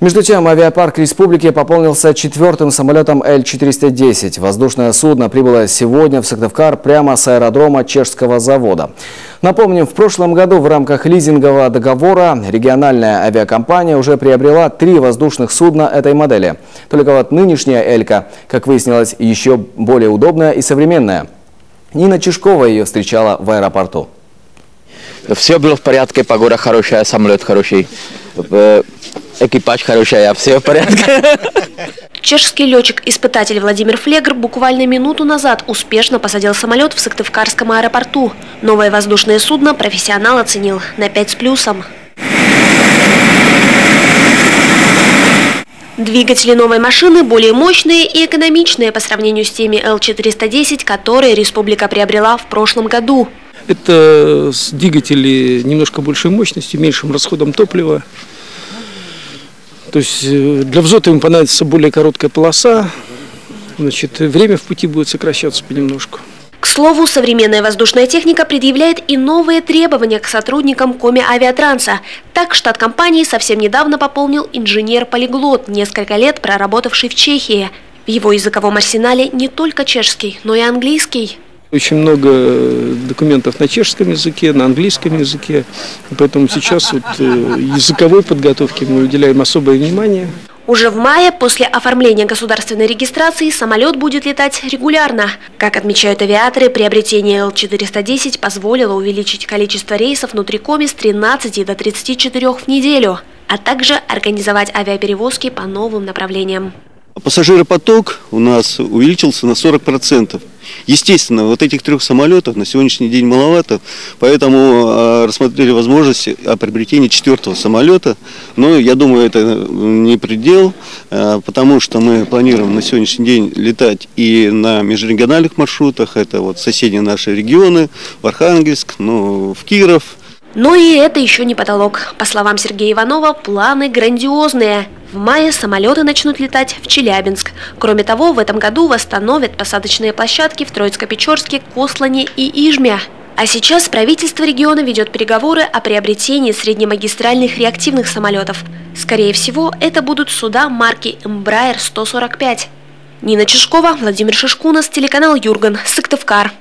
Между тем, авиапарк республики пополнился 4-м самолетом Л-410. Воздушное судно прибыло сегодня в Сыктывкар прямо с аэродрома чешского завода. Напомним, в прошлом году в рамках лизингового договора региональная авиакомпания уже приобрела 3 воздушных судна этой модели. Только вот нынешняя «Элька», как выяснилось, еще более удобная и современная. Нина Чешкова ее встречала в аэропорту. Все было в порядке, погода хорошая, самолет хороший. Экипаж хороший, все в порядке. Чешский летчик-испытатель Владимир Флегр буквально минуту назад успешно посадил самолет в Сыктывкарском аэропорту. Новое воздушное судно профессионал оценил на 5 с плюсом. Двигатели новой машины более мощные и экономичные по сравнению с теми Л-410, которые республика приобрела в прошлом году. Это двигатели немножко большей мощности, меньшим расходом топлива. То есть для взлета им понадобится более короткая полоса, значит, время в пути будет сокращаться понемножку. К слову, современная воздушная техника предъявляет и новые требования к сотрудникам Коми-Авиатранса. Так, штат компании совсем недавно пополнил инженер-полиглот, несколько лет проработавший в Чехии. В его языковом арсенале не только чешский, но и английский. Очень много документов на чешском языке, на английском языке, поэтому сейчас языковой подготовке мы уделяем особое внимание. Уже в мае после оформления государственной регистрации самолет будет летать регулярно. Как отмечают авиаторы, приобретение Л-410 позволило увеличить количество рейсов внутри Коми с 13 до 34 в неделю, а также организовать авиаперевозки по новым направлениям. Пассажиропоток у нас увеличился на 40%. Естественно, вот этих 3 самолетов на сегодняшний день маловато, поэтому рассмотрели возможность о приобретении 4-го самолета. Но я думаю, это не предел, потому что мы планируем на сегодняшний день летать и на межрегиональных маршрутах. Это вот соседние наши регионы, в Архангельск, в Киров. Но и это еще не потолок. По словам Сергея Иванова, планы грандиозные. В мае самолеты начнут летать в Челябинск. Кроме того, в этом году восстановят посадочные площадки в Троицко-Печорске, Кослане и Ижме. А сейчас правительство региона ведет переговоры о приобретении среднемагистральных реактивных самолетов. Скорее всего, это будут суда марки Embraer 145. Нина Чешкова, Владимир Шишкунас, телеканал Юрган, Сыктывкар.